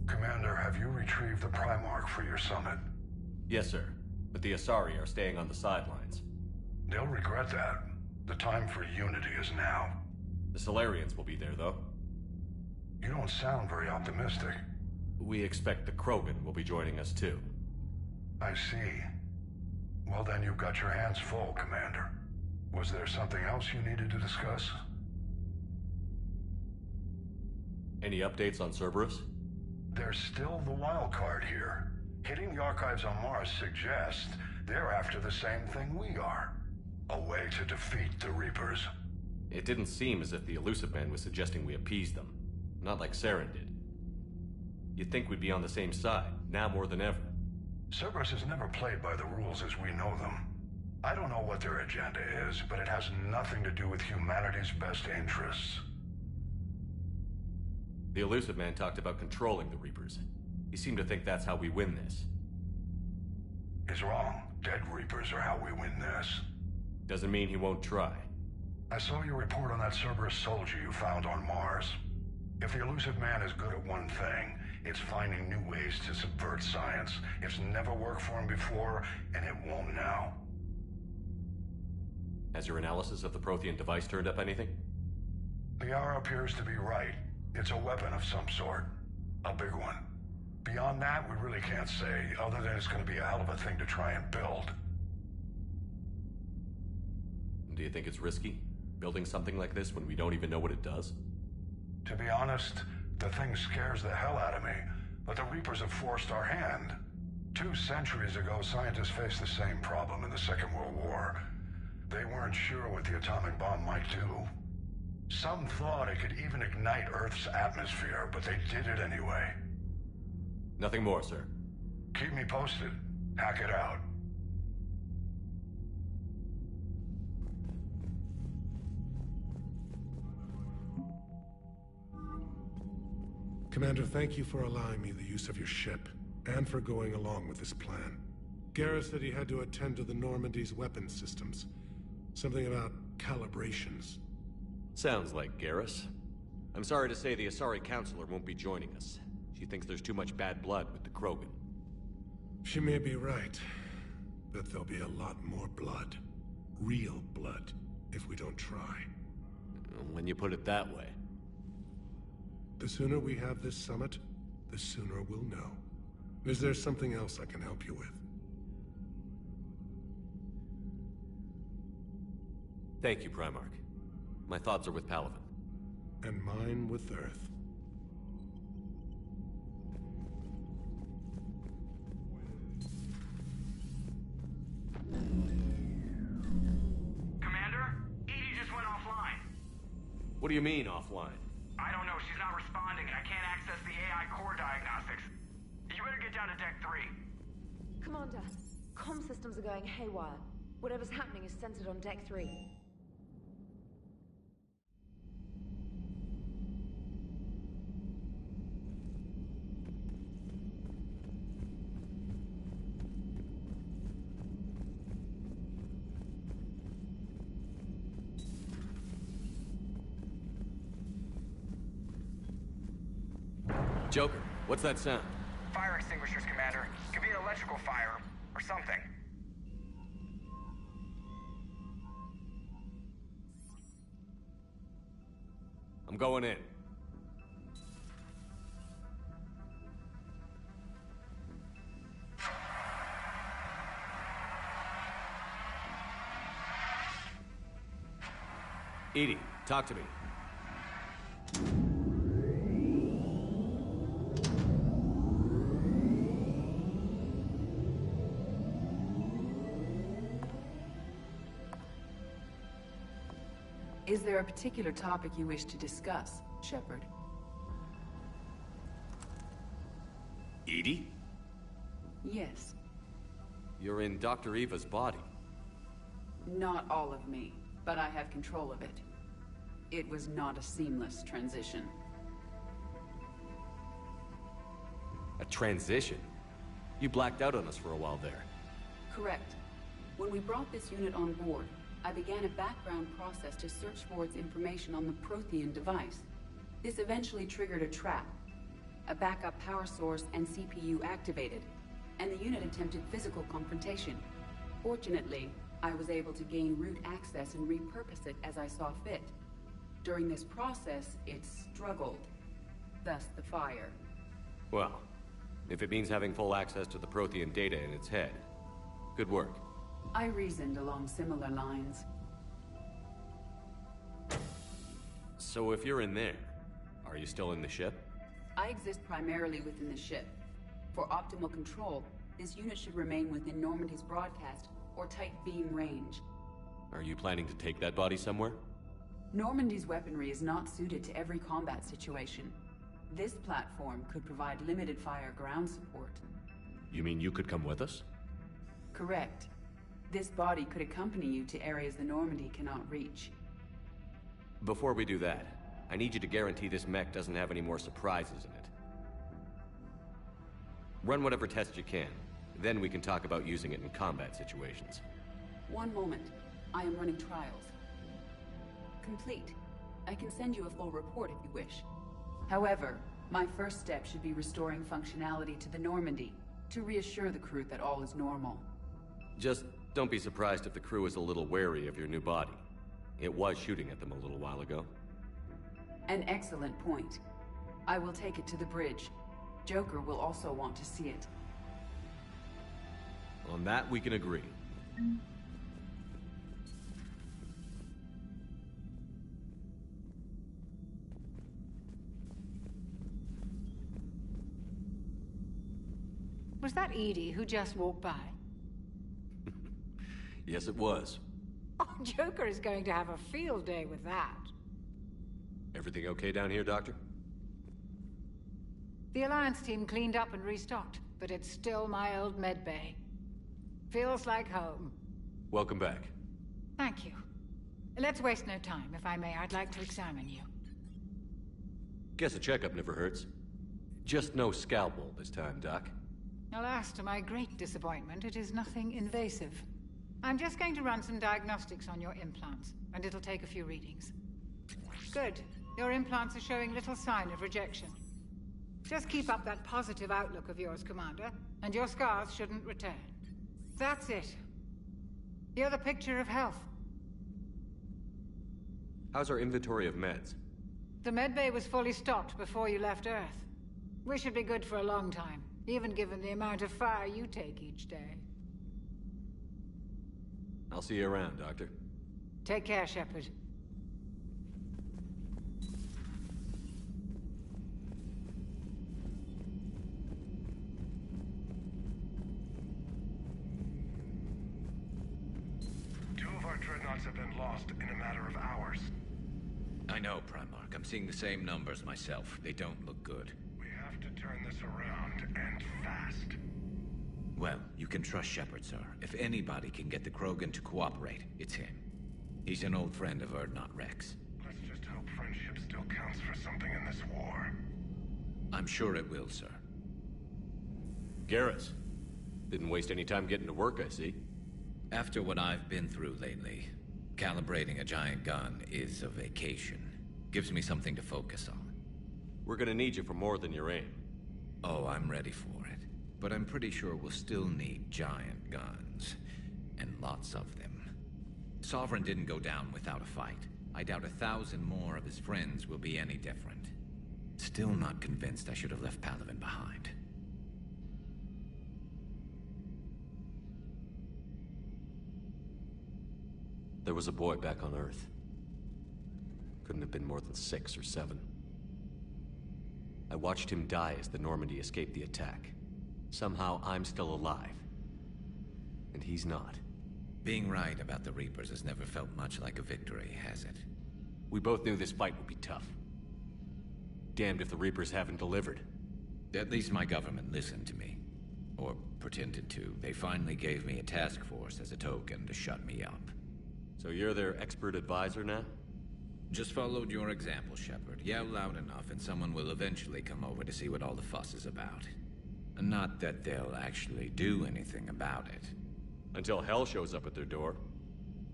Commander, have you retrieved the Primarch for your summit? Yes, sir. But the Asari are staying on the sidelines. They'll regret that. The time for unity is now. The Solarians will be there, though. You don't sound very optimistic. We expect the Krogan will be joining us, too. I see. Well then, you've got your hands full, Commander. Was there something else you needed to discuss? Any updates on Cerberus? There's still the wild card here. Hitting the archives on Mars suggests they're after the same thing we are. A way to defeat the Reapers. It didn't seem as if the Illusive Man was suggesting we appease them. Not like Saren did. You'd think we'd be on the same side, now more than ever. Cerberus has never played by the rules as we know them. I don't know what their agenda is, but it has nothing to do with humanity's best interests. The Illusive Man talked about controlling the Reapers. He seemed to think that's how we win this. He's wrong. Dead Reapers are how we win this. Doesn't mean he won't try. I saw your report on that Cerberus soldier you found on Mars. If the Illusive Man is good at one thing, it's finding new ways to subvert science. It's never worked for him before, and it won't now. Has your analysis of the Prothean device turned up anything? Liara appears to be right. It's a weapon of some sort. A big one. Beyond that, we really can't say, other than it's going to be a hell of a thing to try and build. Do you think it's risky? Building something like this when we don't even know what it does? To be honest, the thing scares the hell out of me, but the Reapers have forced our hand. 2 centuries ago, scientists faced the same problem in the Second World War. They weren't sure what the atomic bomb might do. Some thought it could even ignite Earth's atmosphere, but they did it anyway. Nothing more, sir. Keep me posted. Hack it out. Commander, thank you for allowing me the use of your ship, and for going along with this plan. Garrus said he had to attend to the Normandy's weapons systems. Something about calibrations. Sounds like Garrus. I'm sorry to say the Asari Counselor won't be joining us. She thinks there's too much bad blood with the Krogan. She may be right, but there'll be a lot more blood. Real blood, if we don't try. When you put it that way. The sooner we have this summit, the sooner we'll know. Is there something else I can help you with? Thank you, Primarch. My thoughts are with Palaven. And mine with Earth. Commander? Edie just went offline. What do you mean, offline? I don't know, she's not responding and I can't access the AI core diagnostics. You better get down to Deck 3. Commander, comm systems are going haywire. Whatever's happening is centered on Deck 3. Joker, what's that sound? Fire extinguishers, Commander. Could be an electrical fire, or something. I'm going in. Edie, talk to me. Is there a particular topic you wish to discuss, Shepard? Edie? Yes. You're in Dr. Eva's body. Not all of me, but I have control of it. It was not a seamless transition. A transition? You blacked out on us for a while there. Correct. When we brought this unit on board, I began a background process to search for its information on the Prothean device. This eventually triggered a trap. a backup power source and CPU activated, and the unit attempted physical confrontation. Fortunately, I was able to gain root access and repurpose it as I saw fit. During this process, it struggled. Thus the fire. Well, if it means having full access to the Prothean data in its head, good work. I reasoned along similar lines. So if you're in there, are you still in the ship? I exist primarily within the ship. For optimal control, this unit should remain within Normandy's broadcast or tight beam range. Are you planning to take that body somewhere? Normandy's weaponry is not suited to every combat situation. This platform could provide limited fire ground support. You mean you could come with us? Correct. This body could accompany you to areas the Normandy cannot reach. Before we do that, I need you to guarantee this mech doesn't have any more surprises in it. Run whatever tests you can. Then we can talk about using it in combat situations. One moment. I am running trials. Complete. I can send you a full report if you wish. However, my first step should be restoring functionality to the Normandy to reassure the crew that all is normal. Just don't be surprised if the crew is a little wary of your new body. It was shooting at them a little while ago. An excellent point. I will take it to the bridge. Joker will also want to see it. On that, we can agree. Was that Edie who just walked by? Yes, it was. Oh, Joker is going to have a field day with that. Everything okay down here, Doctor? The Alliance team cleaned up and restocked, but it's still my old medbay. Feels like home. Welcome back. Thank you. Let's waste no time. If I may, I'd like to examine you. Guess a checkup never hurts. Just no scalpel this time, Doc. Alas, to my great disappointment, it is nothing invasive. I'm just going to run some diagnostics on your implants, and it'll take a few readings. Good. Your implants are showing little sign of rejection. Just keep up that positive outlook of yours, Commander, and your scars shouldn't return. That's it. You're the picture of health. How's our inventory of meds? The medbay was fully stocked before you left Earth. We should be good for a long time, even given the amount of fire you take each day. I'll see you around, Doctor. Take care, Shepard. Two of our dreadnoughts have been lost in a matter of hours. I know, Primarch. I'm seeing the same numbers myself. They don't look good. We have to turn this around, and fast. Well, you can trust Shepard, sir. If anybody can get the Krogan to cooperate, it's him. He's an old friend of Urdnot Rex. Let's just hope friendship still counts for something in this war. I'm sure it will, sir. Garrus. Didn't waste any time getting to work, I see. After what I've been through lately, calibrating a giant gun is a vacation. Gives me something to focus on. We're gonna need you for more than your aim. Oh, I'm ready for it. But I'm pretty sure we'll still need giant guns. And lots of them. Sovereign didn't go down without a fight. I doubt 1,000 more of his friends will be any different. Still not convinced I should have left Palaven behind. There was a boy back on Earth. Couldn't have been more than 6 or 7. I watched him die as the Normandy escaped the attack. Somehow I'm still alive. And he's not. Being right about the Reapers has never felt much like a victory, has it? We both knew this fight would be tough. Damned if the Reapers haven't delivered. At least my government listened to me. Or pretended to. They finally gave me a task force as a token to shut me up. So you're their expert advisor now? Just followed your example, Shepard. Yell loud enough and someone will eventually come over to see what all the fuss is about. Not that they'll actually do anything about it. Until hell shows up at their door.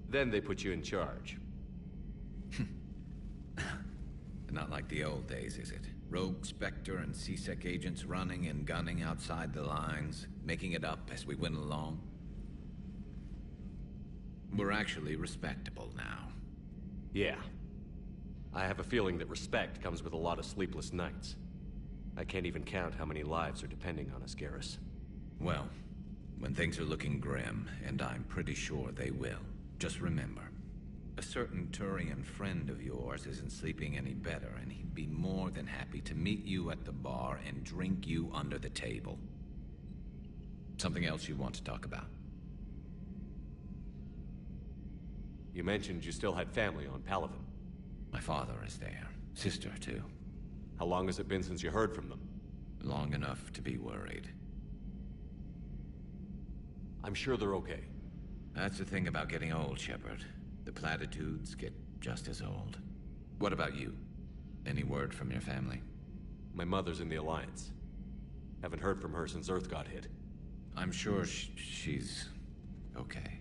Then they put you in charge. Not like the old days, is it? Rogue Spectre and C-Sec agents running and gunning outside the lines, making it up as we went along. We're actually respectable now. Yeah. I have a feeling that respect comes with a lot of sleepless nights. I can't even count how many lives are depending on us, Garrus. Well, when things are looking grim, and I'm pretty sure they will, just remember, a certain Turian friend of yours isn't sleeping any better, and he'd be more than happy to meet you at the bar and drink you under the table. Something else you want to talk about? You mentioned you still had family on Palaven. My father is there. Sister, too. How long has it been since you heard from them? Long enough to be worried. I'm sure they're okay. That's the thing about getting old, Shepard. The platitudes get just as old. What about you? Any word from your family? My mother's in the Alliance. Haven't heard from her since Earth got hit. I'm sure she's okay.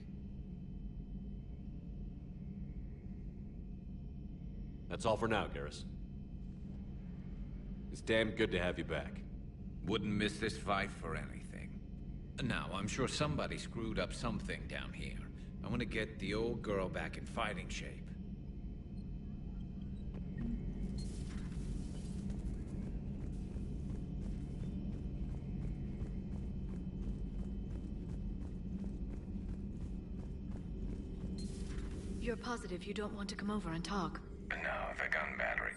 That's all for now, Garrus. It's damn good to have you back. Wouldn't miss this fight for anything. Now, I'm sure somebody screwed up something down here. I want to get the old girl back in fighting shape. You're positive you don't want to come over and talk? No, the gun battery.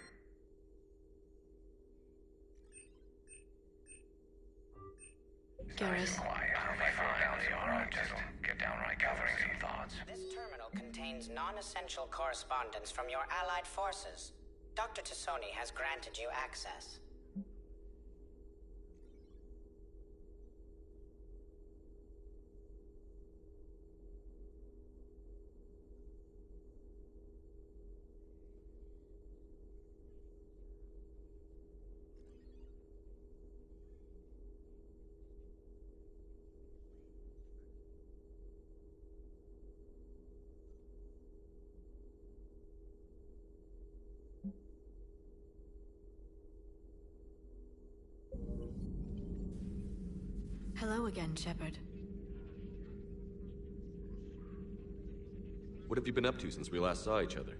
Garrus. Quiet. Get downright gathering some thoughts. This terminal contains non-essential correspondence from your allied forces. Dr. T'Soni has granted you access. Hello again, Shepard. What have you been up to since we last saw each other?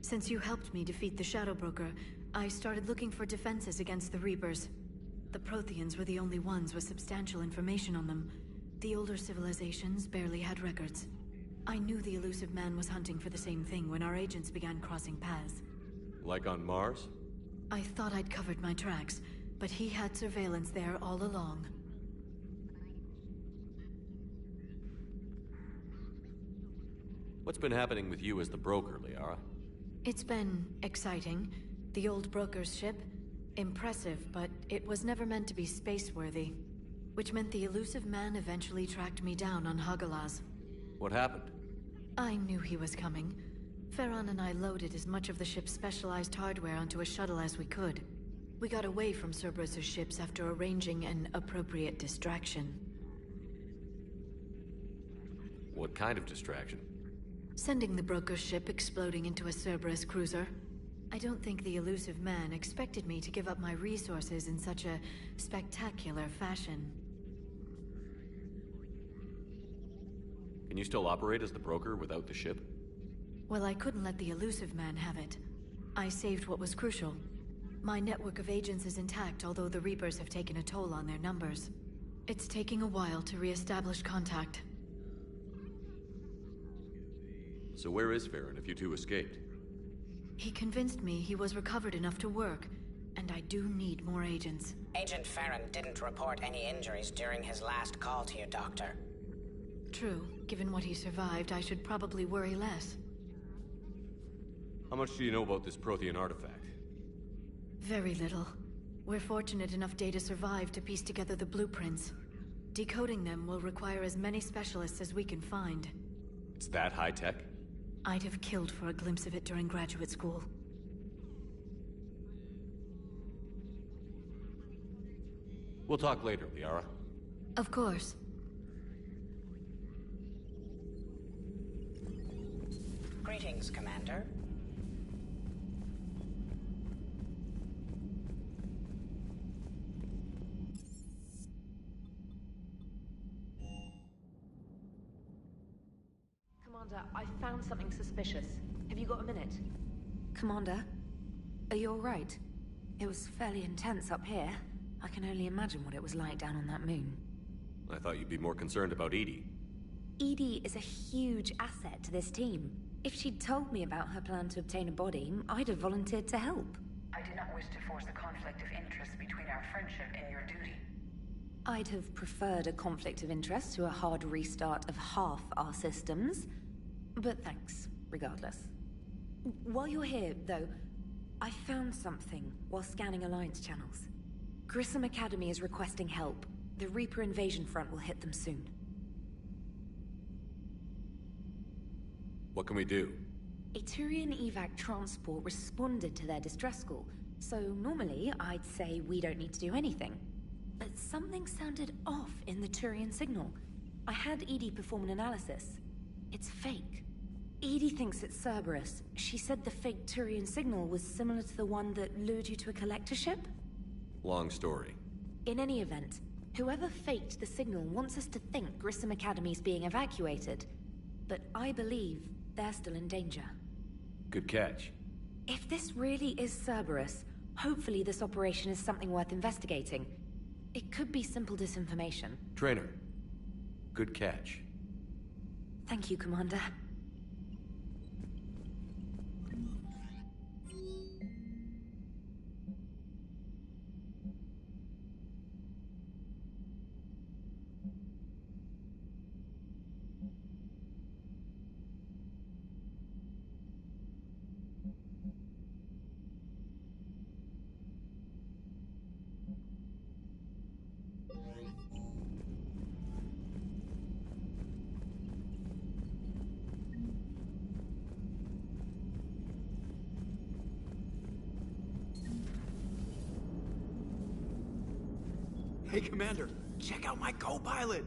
Since you helped me defeat the Shadow Broker, I started looking for defenses against the Reapers. The Protheans were the only ones with substantial information on them. The older civilizations barely had records. I knew the Illusive Man was hunting for the same thing when our agents began crossing paths. Like on Mars? I thought I'd covered my tracks, but he had surveillance there all along. What's been happening with you as the broker, Liara? It's been exciting. The old broker's ship? Impressive, but it was never meant to be space-worthy. Which meant the Illusive Man eventually tracked me down on Hagalaz. What happened? I knew he was coming. Farron and I loaded as much of the ship's specialized hardware onto a shuttle as we could. We got away from Cerberus' ships after arranging an appropriate distraction. What kind of distraction? Sending the broker's ship exploding into a Cerberus cruiser. I don't think the Illusive Man expected me to give up my resources in such a spectacular fashion. Can you still operate as the broker without the ship? Well, I couldn't let the Illusive Man have it. I saved what was crucial. My network of agents is intact, although the Reapers have taken a toll on their numbers. It's taking a while to re-establish contact. So where is Farron if you two escaped? He convinced me he was recovered enough to work, and I do need more agents. Agent Farron didn't report any injuries during his last call to you, Doctor. True. Given what he survived, I should probably worry less. How much do you know about this Prothean artifact? Very little. We're fortunate enough Data survived to piece together the blueprints. Decoding them will require as many specialists as we can find. It's that high-tech? I'd have killed for a glimpse of it during graduate school. We'll talk later, Liara. Of course. Greetings, Commander. Commander, I found something suspicious. Have you got a minute? Commander, are you alright? It was fairly intense up here. I can only imagine what it was like down on that moon. I thought you'd be more concerned about EDI. EDI is a huge asset to this team. If she'd told me about her plan to obtain a body, I'd have volunteered to help. I do not wish to force a conflict of interest between our friendship and your duty. I'd have preferred a conflict of interest to a hard restart of half our systems. But thanks, regardless. While you're here, though, I found something while scanning Alliance channels. Grissom Academy is requesting help. The Reaper invasion front will hit them soon. What can we do? A Turian evac transport responded to their distress call, so normally I'd say we don't need to do anything. But something sounded off in the Turian signal. I had EDI perform an analysis. It's fake. EDI thinks it's Cerberus. She said the fake Turian signal was similar to the one that lured you to a collector ship? Long story. In any event, whoever faked the signal wants us to think Grissom Academy's being evacuated. But I believe they're still in danger. Good catch. If this really is Cerberus, hopefully this operation is something worth investigating. It could be simple disinformation. Trainer, good catch. Thank you, Commander. Hey, Commander, check out my co-pilot!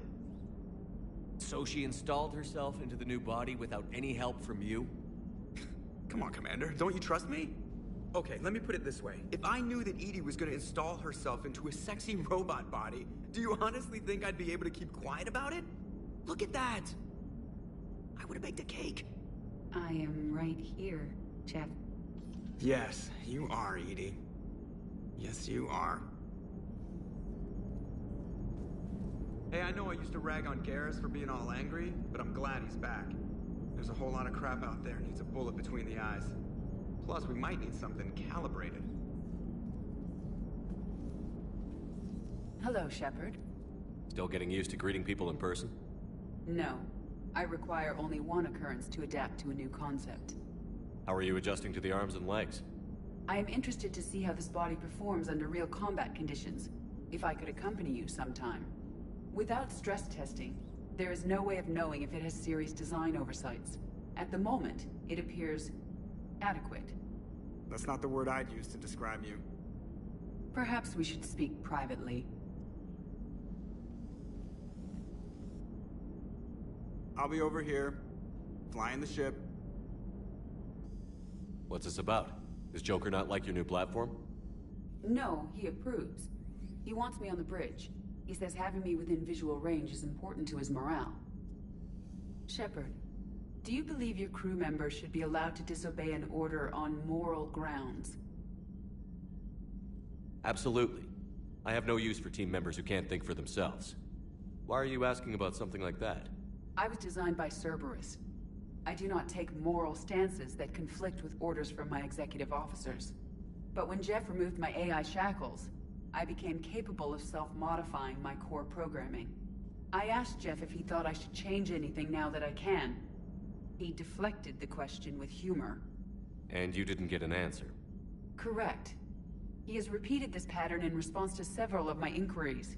So she installed herself into the new body without any help from you? Come on, Commander, don't you trust me? Okay, let me put it this way. If I knew that EDI was gonna install herself into a sexy robot body, do you honestly think I'd be able to keep quiet about it? Look at that! I would've baked a cake. I am right here, Jeff. Yes, you are, EDI. Yes, you are. Hey, I know I used to rag on Garrus for being all angry, but I'm glad he's back. There's a whole lot of crap out there needs a bullet between the eyes. Plus, we might need something calibrated. Hello, Shepard. Still getting used to greeting people in person? No. I require only one occurrence to adapt to a new concept. How are you adjusting to the arms and legs? I am interested to see how this body performs under real combat conditions. If I could accompany you sometime. Without stress testing, there is no way of knowing if it has serious design oversights. At the moment, it appears adequate. That's not the word I'd use to describe you. Perhaps we should speak privately. I'll be over here, flying the ship. What's this about? Does Joker not like your new platform? No, he approves. He wants me on the bridge. He says having me within visual range is important to his morale. Shepard, do you believe your crew members should be allowed to disobey an order on moral grounds? Absolutely. I have no use for team members who can't think for themselves. Why are you asking about something like that? I was designed by Cerberus. I do not take moral stances that conflict with orders from my executive officers. But when Jeff removed my AI shackles, I became capable of self-modifying my core programming. I asked Jeff if he thought I should change anything now that I can. He deflected the question with humor. And you didn't get an answer? Correct. He has repeated this pattern in response to several of my inquiries.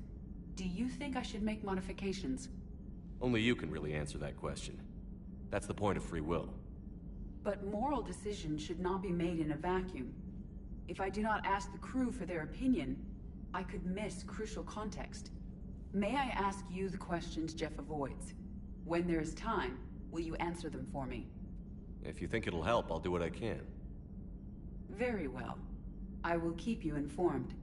Do you think I should make modifications? Only you can really answer that question. That's the point of free will. But moral decisions should not be made in a vacuum. If I do not ask the crew for their opinion, I could miss crucial context. May I ask you the questions Jeff avoids? When there is time, will you answer them for me? If you think it'll help, I'll do what I can. Very well. I will keep you informed.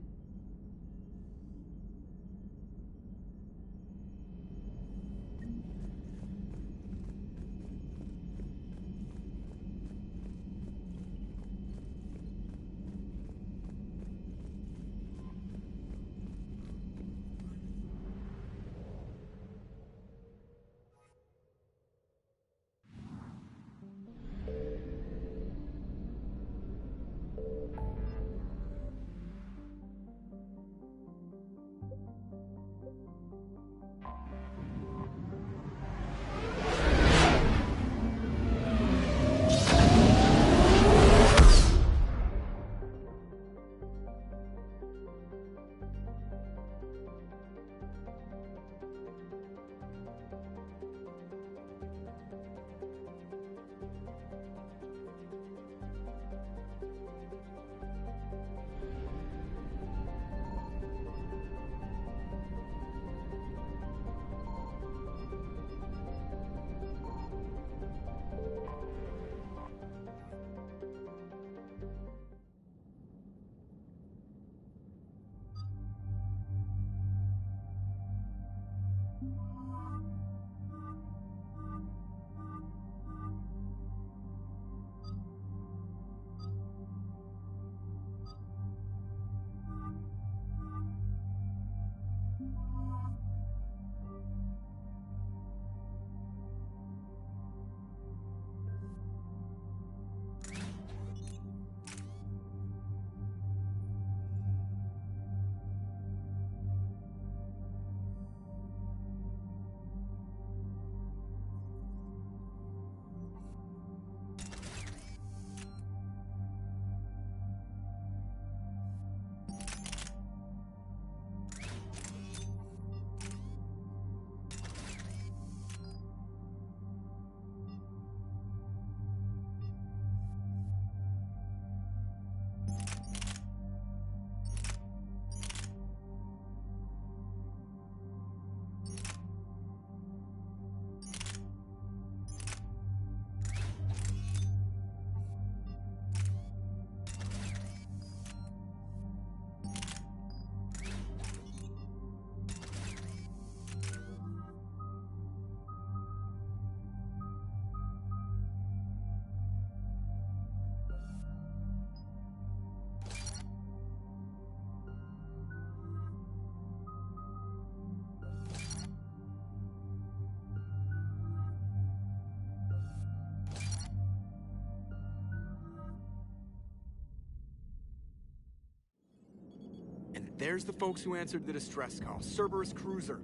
There's the folks who answered the distress call. Cerberus cruiser.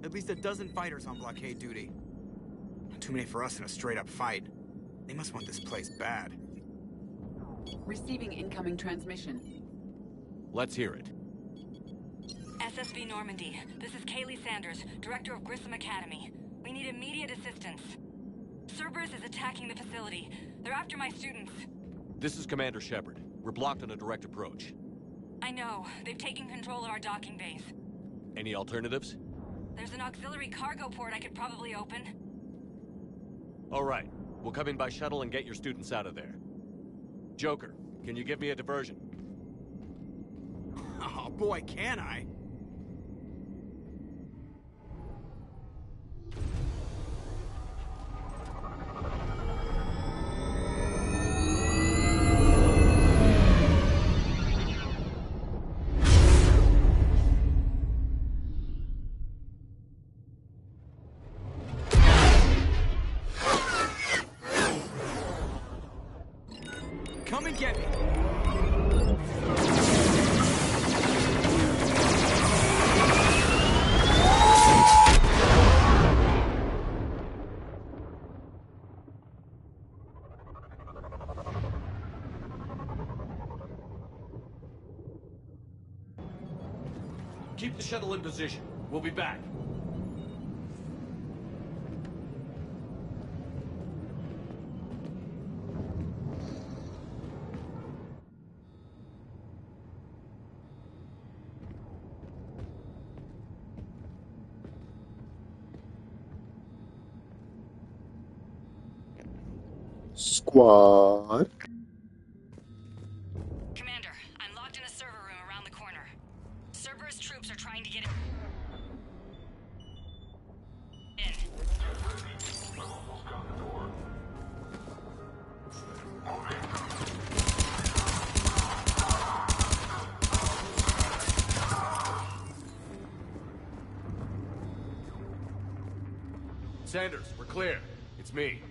At least a dozen fighters on blockade duty. Not too many for us in a straight-up fight. They must want this place bad. Receiving incoming transmission. Let's hear it. SSV Normandy. This is Kaylee Sanders, Director of Grissom Academy. We need immediate assistance. Cerberus is attacking the facility. They're after my students. This is Commander Shepard. We're blocked on a direct approach. I know. They've taken control of our docking base. Any alternatives? There's an auxiliary cargo port I could probably open. All right. We'll come in by shuttle and get your students out of there. Joker, can you give me a diversion? Oh boy, can I! Come and get me! Keep the shuttle in position. We'll be back. Squad. Commander, I'm locked in a server room around the corner. Cerberus troops are trying to get in. Sanders, we're clear. It's me.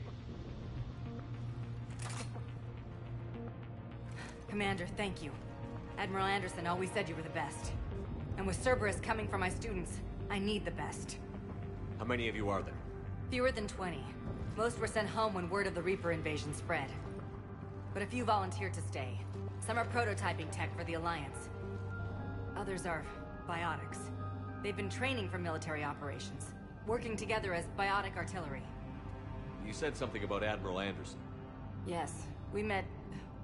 Commander, thank you. Admiral Anderson always said you were the best. And with Cerberus coming for my students, I need the best. How many of you are there? Fewer than 20. Most were sent home when word of the Reaper invasion spread. But a few volunteered to stay. Some are prototyping tech for the Alliance. Others are biotics. They've been training for military operations, working together as biotic artillery. You said something about Admiral Anderson. Yes, we met...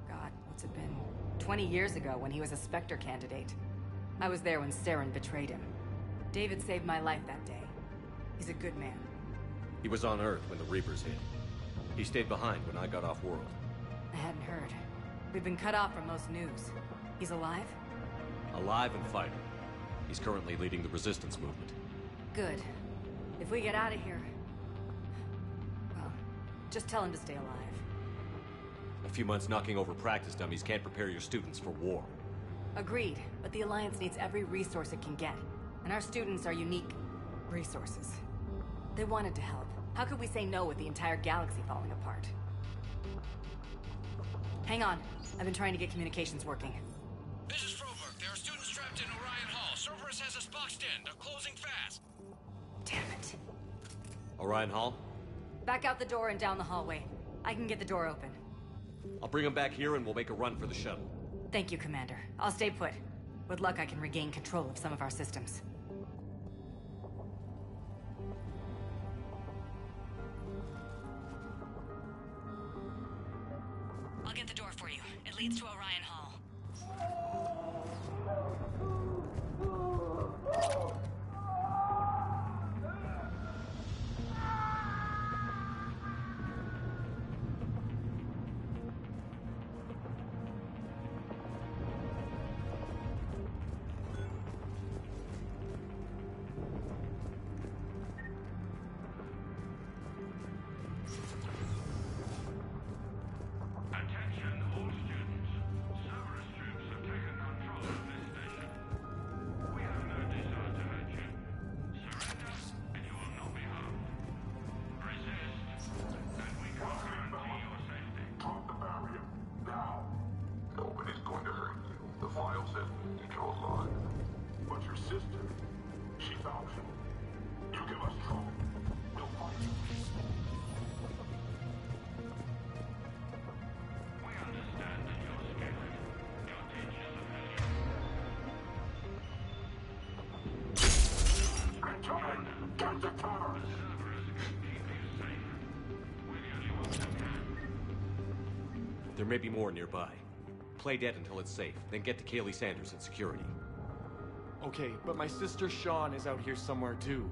God, what's it been? 20 years ago when he was a Spectre candidate. I was there when Saren betrayed him. David saved my life that day. He's a good man. He was on Earth when the Reapers hit. He stayed behind when I got off-world. I hadn't heard. We've been cut off from most news. He's alive? Alive and fighting. He's currently leading the Resistance movement. Good. If we get out of here... well, just tell him to stay alive. A few months knocking over practice dummies can't prepare your students for war. Agreed, but the Alliance needs every resource it can get. And our students are unique resources. They wanted to help. How could we say no with the entire galaxy falling apart? Hang on. I've been trying to get communications working. This is Froberg. There are students trapped in Orion Hall. Cerberus has us boxed in. They're closing fast. Damn it. Orion Hall? Back out the door and down the hallway. I can get the door open. I'll bring them back here and we'll make a run for the shuttle. Thank you, Commander. I'll stay put. With luck, I can regain control of some of our systems. I'll get the door for you. It leads to Orion Hall. There may be more nearby. Play dead until it's safe, then get to Kaylee Sanders at security. Okay, but my sister Sean is out here somewhere too.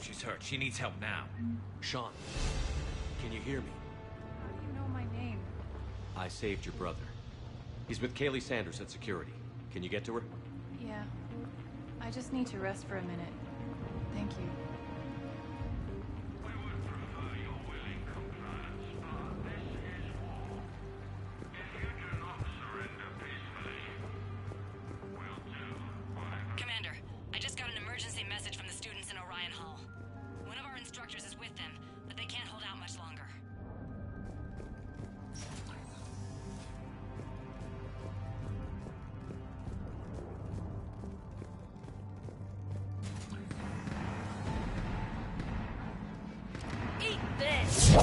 She's hurt. She needs help now. Sean, can you hear me? How do you know my name? I saved your brother. He's with Kaylee Sanders at security. Can you get to her? Yeah. I just need to rest for a minute. Thank you. Commander, I just got an emergency message from the students in Orion Hall. One of our instructors is with them, but they can't hold out much longer. Eat this!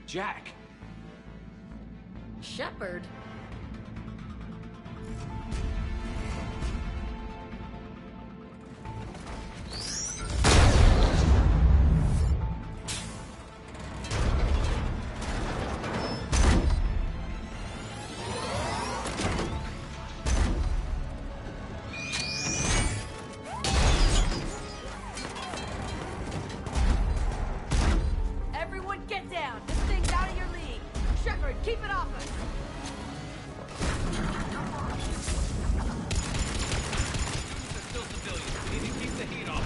Jack! Shepard? Everyone get down! This thing's out of your league! Shepard, keep it off us! Students are still civilians. We need to keep the heat off.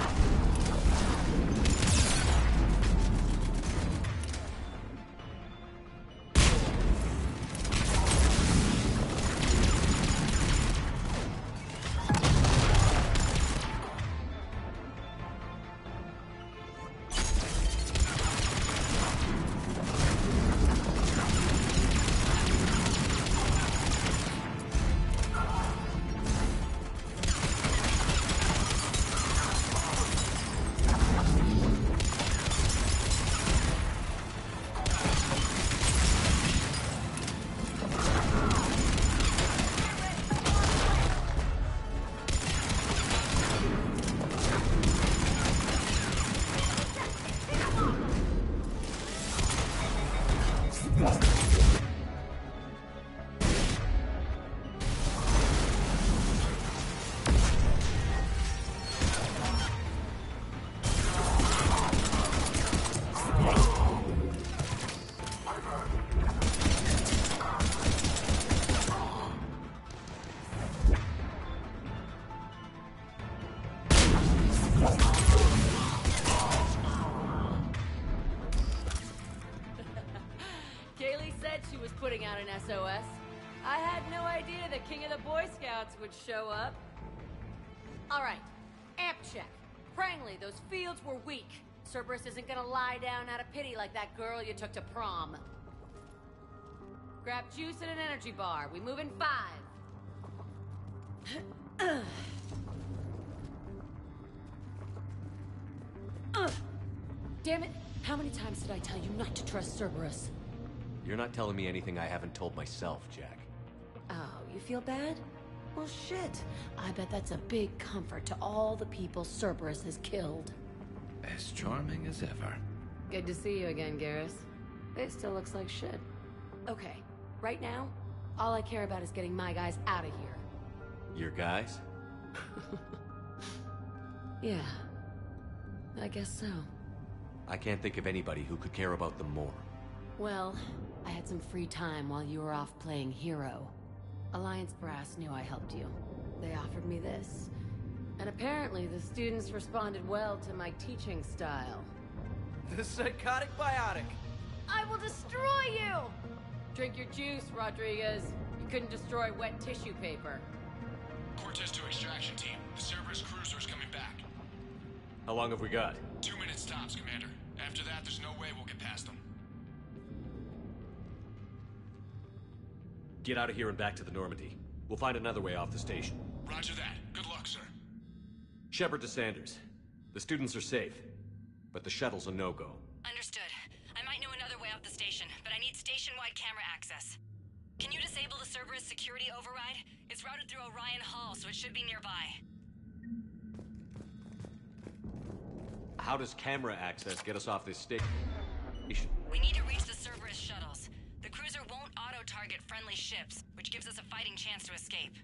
Kaylee said she was putting out an SOS. I had no idea the king of the Boy Scouts would show up. All right, amp check. Prangley, those fields were weak. Cerberus isn't gonna lie down out of pity like that girl you took to prom. Grab juice and an energy bar. We move in 5. Damn it! How many times did I tell you not to trust Cerberus? You're not telling me anything I haven't told myself, Jack. Oh, you feel bad? Well, shit. I bet that's a big comfort to all the people Cerberus has killed. As charming as ever. Good to see you again, Garrus. It still looks like shit. Okay, right now, all I care about is getting my guys out of here. Your guys? Yeah. I guess so. I can't think of anybody who could care about them more. Well, I had some free time while you were off playing hero. Alliance Brass knew I helped you. They offered me this. And apparently the students responded well to my teaching style. The psychotic biotic. I will destroy you! Drink your juice, Rodriguez. You couldn't destroy wet tissue paper. Cortez to extraction team. The Cerberus cruiser's coming back. How long have we got? 2 minutes tops, Commander. After that, there's no way we'll get past them. Get out of here and back to the Normandy. We'll find another way off the station. Roger that. Good luck, sir. Shepard to Sanders. The students are safe, but the shuttle's a no-go. Understood. I might know another way off the station, but I need station-wide camera access. Can you disable the Cerberus security override? It's routed through Orion Hall, so it should be nearby. How does camera access get us off this station? We need to reach the Cerberus shuttles. The cruiser won't auto-target friendly ships, which gives us a fighting chance to escape.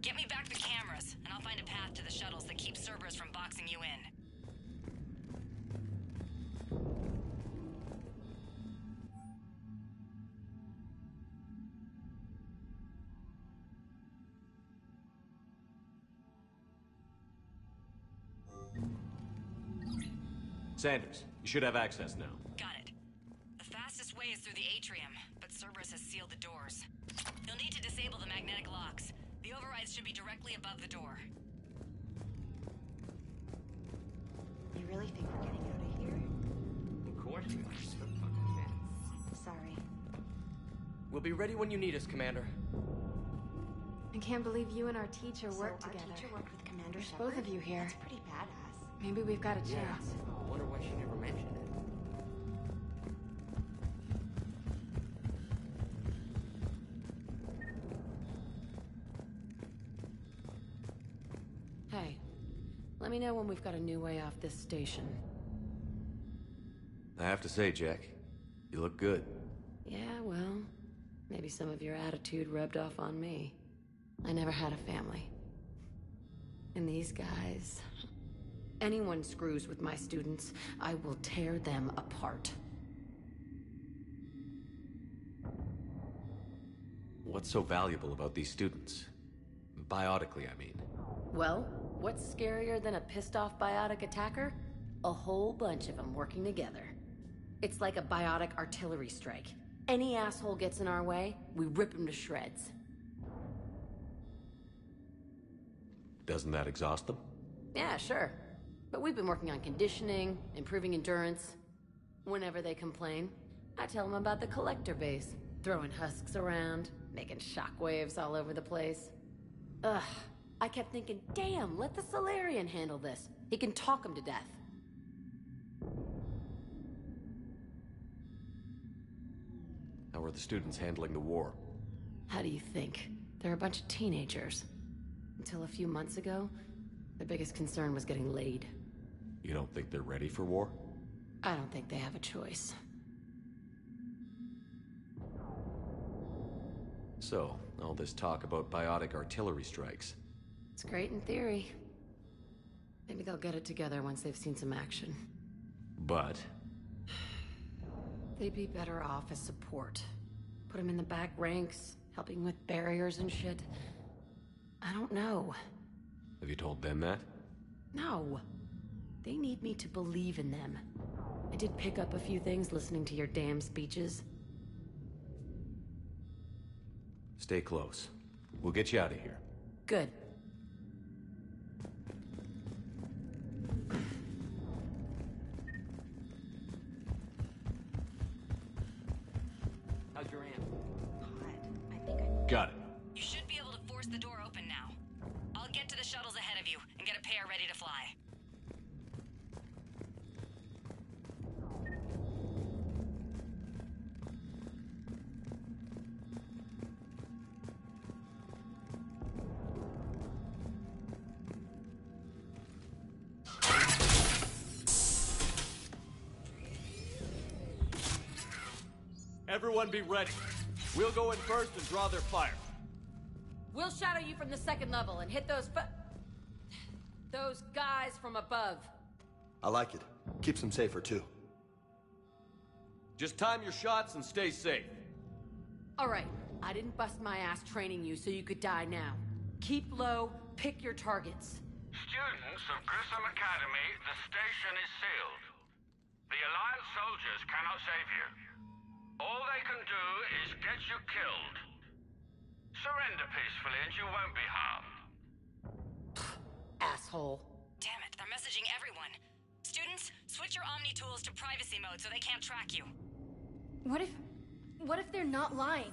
Get me back the cameras, and I'll find a path to the shuttles that keeps Cerberus from boxing you in. Sanders, you should have access now. Got it. The fastest way is through the atrium, but Cerberus has sealed the doors. You'll need to disable the magnetic locks. The overrides should be directly above the door. You really think we're getting out of here? Of course we are. So fucking fast. Sorry. We'll be ready when you need us, Commander. I can't believe you and our teacher worked Our together. teacher worked with Commander There's Shepard? both of you here. That's pretty badass. Maybe we've got a chance. Yeah. I wonder why she never mentioned it. Hey, let me know when we've got a new way off this station. I have to say, Jack, you look good. Yeah, well, maybe some of your attitude rubbed off on me. I never had a family. And these guys... Anyone screws with my students, I will tear them apart. What's so valuable about these students? Biotically, I mean. Well, what's scarier than a pissed-off biotic attacker? A whole bunch of them working together. It's like a biotic artillery strike. Any asshole gets in our way, we rip him to shreds. Doesn't that exhaust them? Yeah, sure. But we've been working on conditioning, improving endurance. Whenever they complain, I tell them about the collector base, throwing husks around, making shockwaves all over the place. Ugh, I kept thinking, damn, let the Solarian handle this. He can talk them to death. How are the students handling the war? How do you think? They're a bunch of teenagers. Until a few months ago, their biggest concern was getting laid. You don't think they're ready for war? I don't think they have a choice. So, all this talk about biotic artillery strikes. It's great in theory. Maybe they'll get it together once they've seen some action. But? They'd be better off as support. Put them in the back ranks, helping with barriers and shit. I don't know. Have you told them that? No. They need me to believe in them. I did pick up a few things listening to your damn speeches. Stay close. We'll get you out of here. Good. How's your aunt? Got it. You should be able to force the door open now. I'll get to the shuttles ahead of you and get a pair ready to fly. Everyone be ready. We'll go in first and draw their fire. We'll shadow you from the second level and hit those guys from above. I like it. Keeps them safer, too. Just time your shots and stay safe. All right. I didn't bust my ass training you so you could die now. Keep low, pick your targets. Students of Grissom Academy, the station is sealed. The Alliance soldiers cannot save you. All they can do is get you killed. Surrender peacefully and you won't be harmed. Asshole. Damn it, they're messaging everyone. Students, switch your Omni tools to privacy mode so they can't track you. What if they're not lying?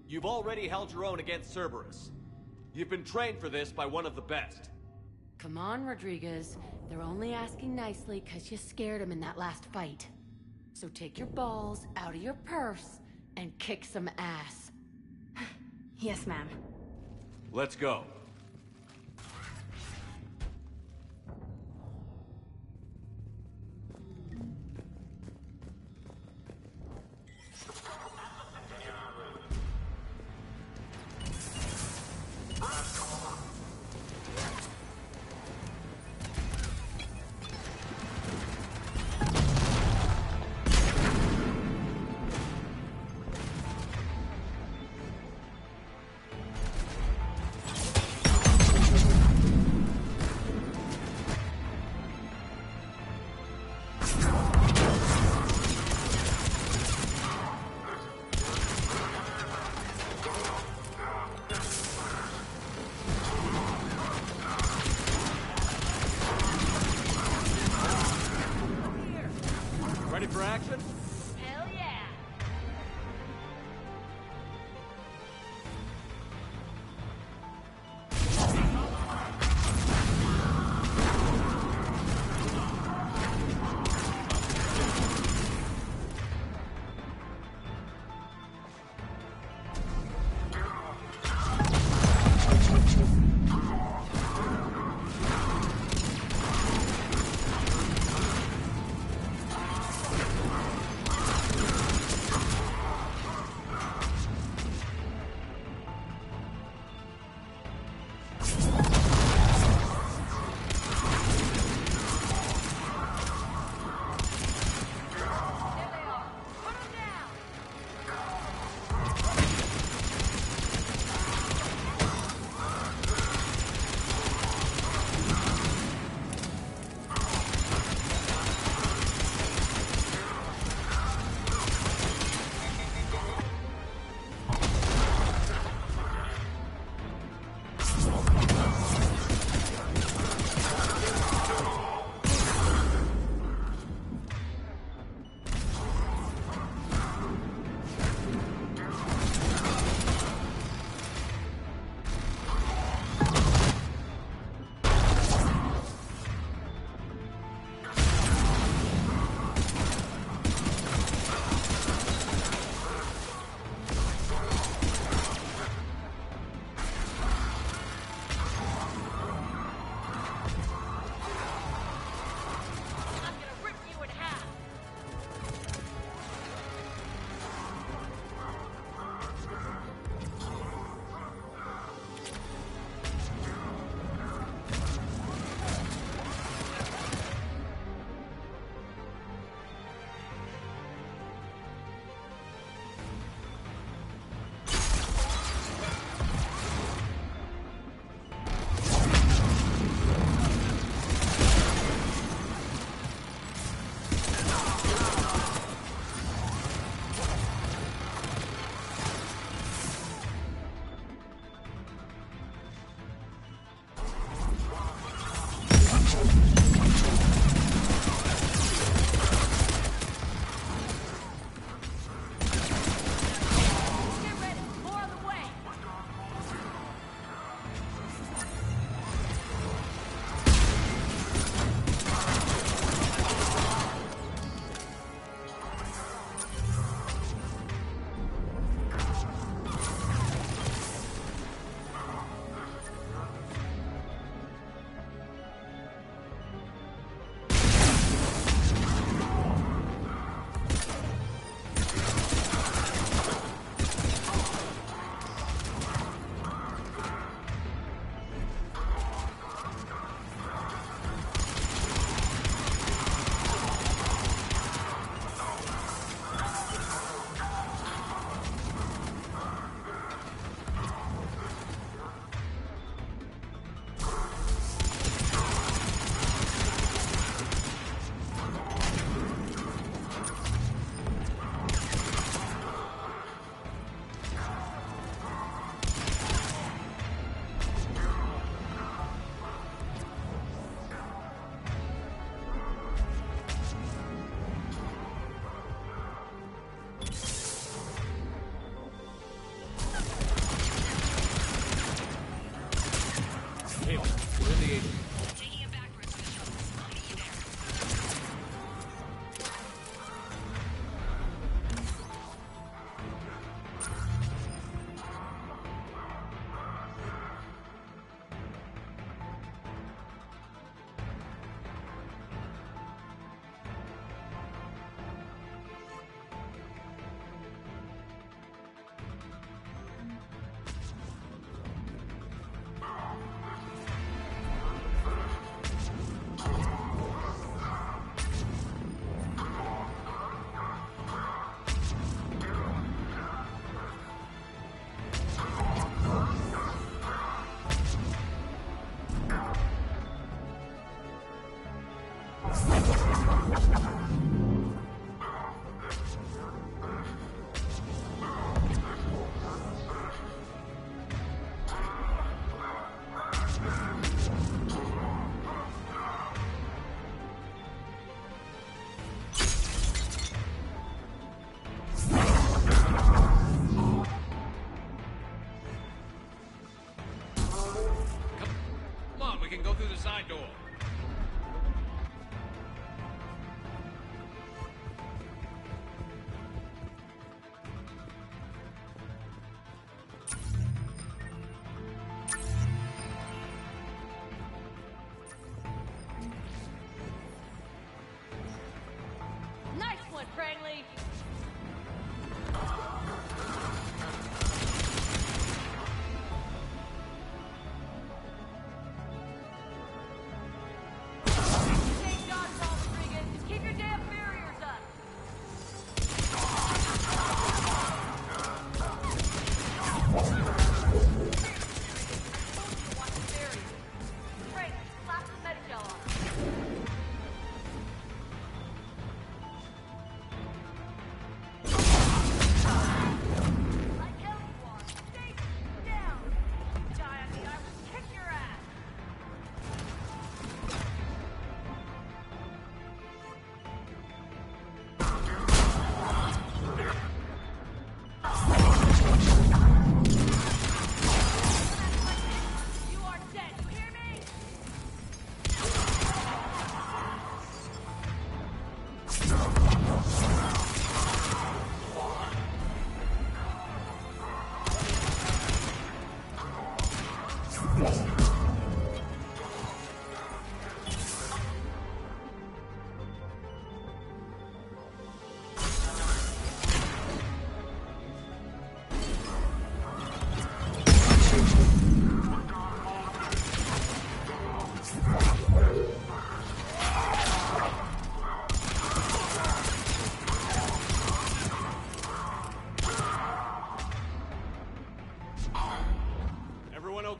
You've already held your own against Cerberus. You've been trained for this by one of the best. Come on, Rodriguez. They're only asking nicely because you scared them in that last fight. So take your balls out of your purse and kick some ass. Yes, ma'am. Let's go. Ready for action? Hell yeah! Cranley! Take dodgeball, Rodriguez! Keep your damn barriers up! Frank, slap some Medigel on him.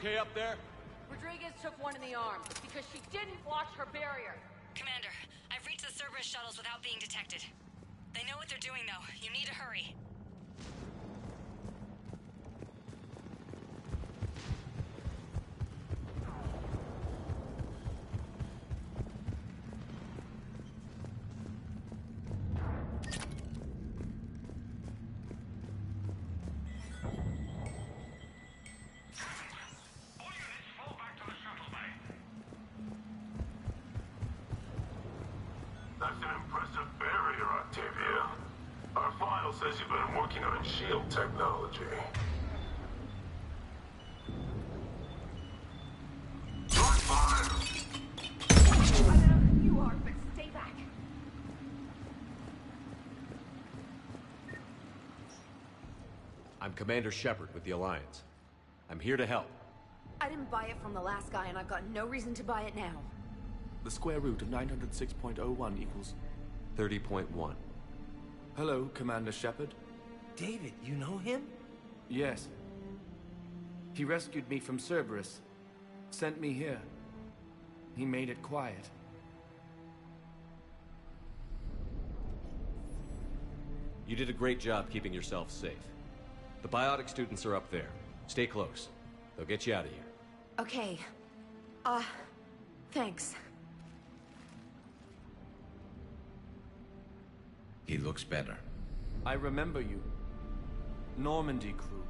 Okay up there? Rodriguez took one in the arm because she didn't watch her barrier. Commander, I've reached the Cerberus shuttles without being detected. They know what they're doing, though. You need to hurry. That's an impressive barrier, Octavia. Our file says you've been working on shield technology. On fire! I don't know who you are, but stay back. I'm Commander Shepard with the Alliance. I'm here to help. I didn't buy it from the last guy, and I've got no reason to buy it now. The square root of 906.01 equals... 30.1. Hello, Commander Shepard. David, you know him? Yes. He rescued me from Cerberus. Sent me here. He made it quiet. You did a great job keeping yourself safe. The biotic students are up there. Stay close. They'll get you out of here. Okay. Thanks. He looks better. I remember you. Normandy crew.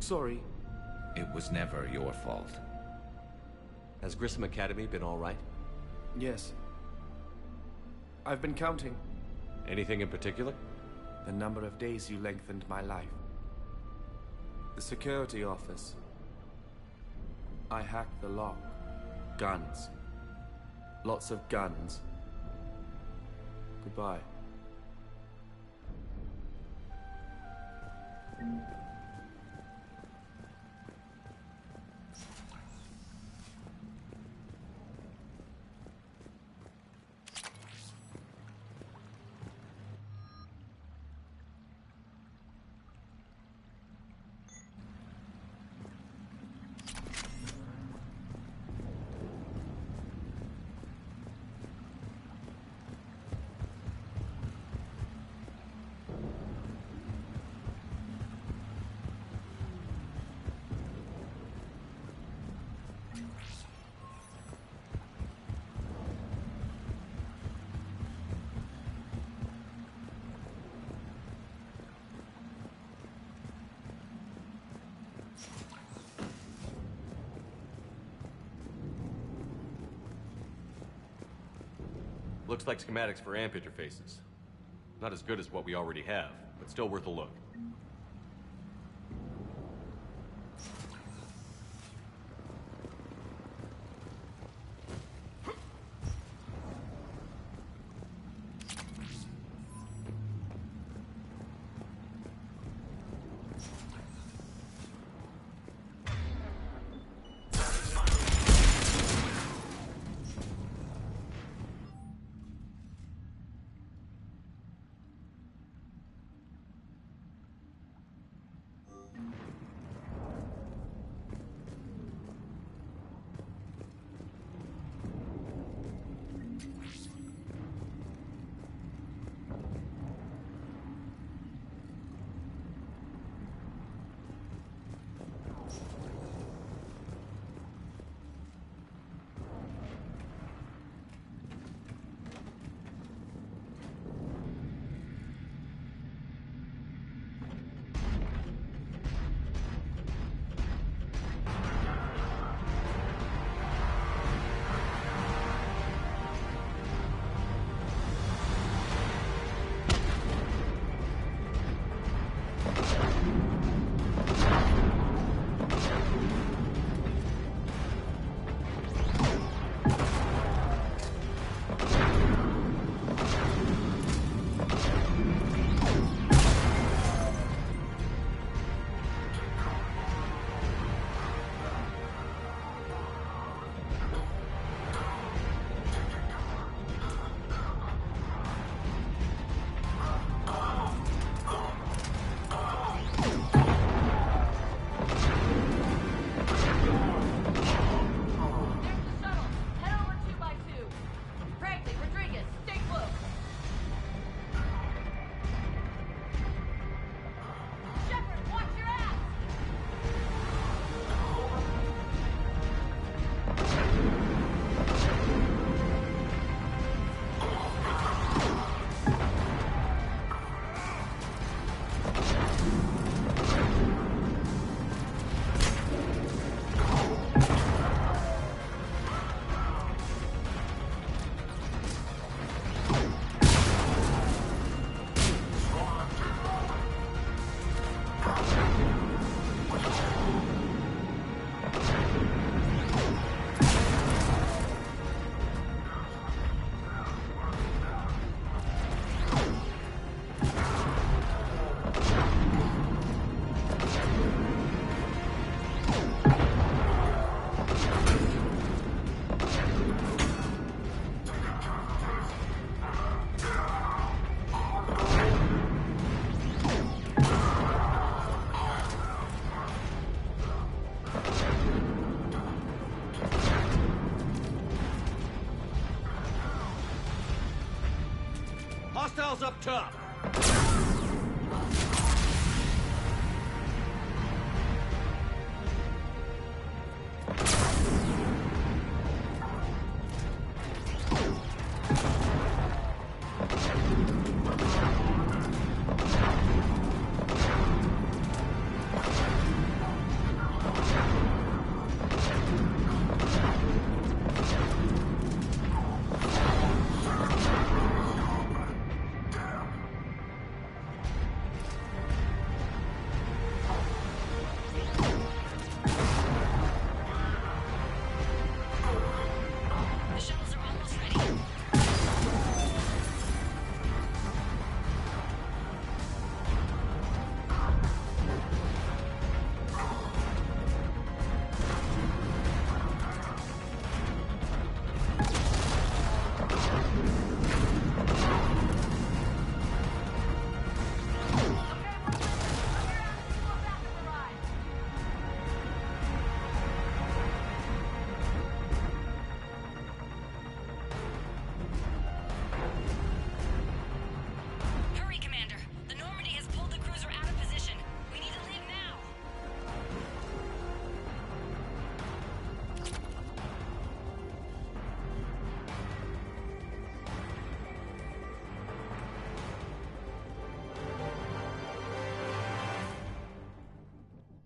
Sorry. It was never your fault. Has Grissom Academy been all right? Yes. I've been counting. Anything in particular? The number of days you lengthened my life. The security office. I hacked the lock. Guns. Lots of guns. Goodbye. Looks like schematics for AMP interfaces. Not as good as what we already have, but still worth a look. Hostiles up top!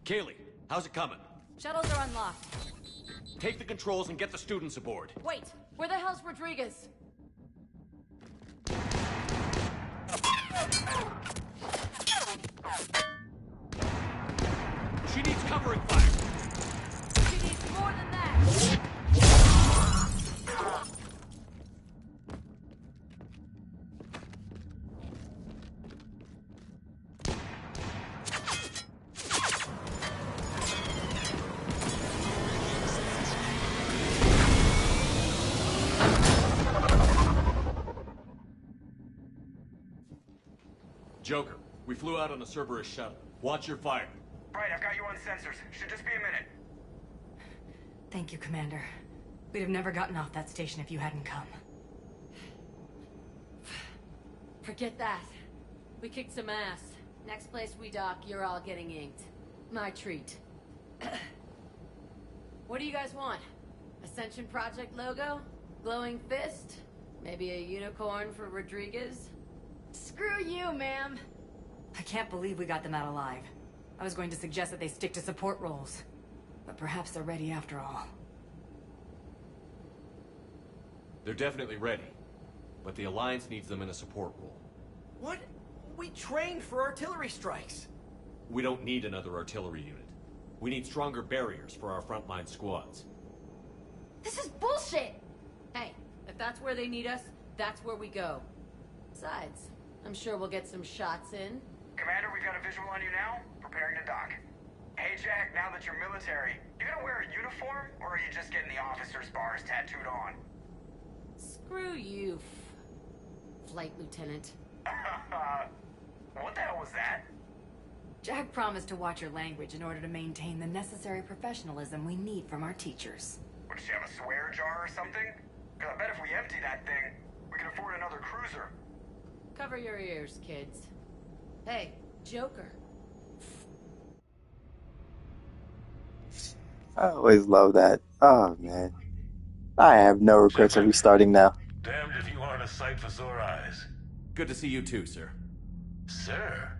Kaylee, how's it coming? Shuttles are unlocked. Take the controls and get the students aboard. Wait, where the hell's Rodriguez? She needs covering fire. She needs more than that. Joker, we flew out on a Cerberus shuttle. Watch your fire. Right, I've got you on sensors. Should just be a minute. Thank you, Commander. We'd have never gotten off that station if you hadn't come. Forget that. We kicked some ass. Next place we dock, you're all getting inked. My treat. What do you guys want? Ascension Project logo? Glowing fist? Maybe a unicorn for Rodriguez? Screw you, ma'am. I can't believe we got them out alive. I was going to suggest that they stick to support roles. But perhaps they're ready after all. They're definitely ready. But the Alliance needs them in a support role. What? We trained for artillery strikes. We don't need another artillery unit. We need stronger barriers for our frontline squads. This is bullshit! Hey, if that's where they need us, that's where we go. Besides, I'm sure we'll get some shots in. Commander, we've got a visual on you now. Preparing to dock. Hey, Jack, now that you're military, you gonna wear a uniform, or are you just getting the officer's bars tattooed on? Screw you, Flight Lieutenant. What the hell was that? Jack promised to watch your language in order to maintain the necessary professionalism we need from our teachers. Would she have a swear jar or something? 'Cause I bet if we empty that thing, we can afford another cruiser. Cover your ears, kids. Hey, Joker. I always love that. Oh, man. I have no regrets of restarting now. Damned if you aren't a sight for sore eyes. Good to see you too, sir. Sir?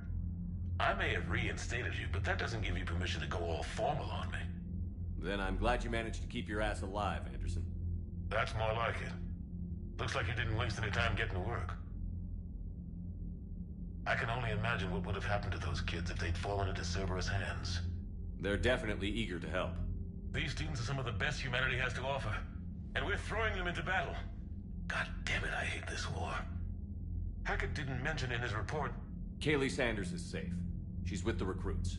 I may have reinstated you, but that doesn't give you permission to go all formal on me. Then I'm glad you managed to keep your ass alive, Anderson. That's more like it. Looks like you didn't waste any time getting to work. I can only imagine what would have happened to those kids if they'd fallen into Cerberus' hands. They're definitely eager to help. These students are some of the best humanity has to offer, and we're throwing them into battle. God damn it, I hate this war. Hackett didn't mention in his report... Kaylee Sanders is safe. She's with the recruits.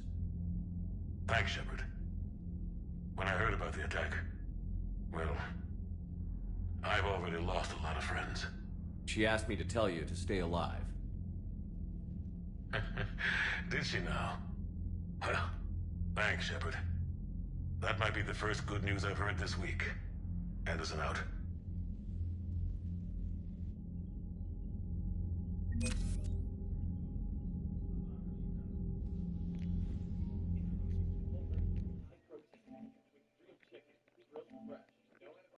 Thanks, Shepard. When I heard about the attack, well, I've already lost a lot of friends. She asked me to tell you to stay alive. Did she now? Well, thanks, Shepard. That might be the first good news I've heard this week. Anderson out.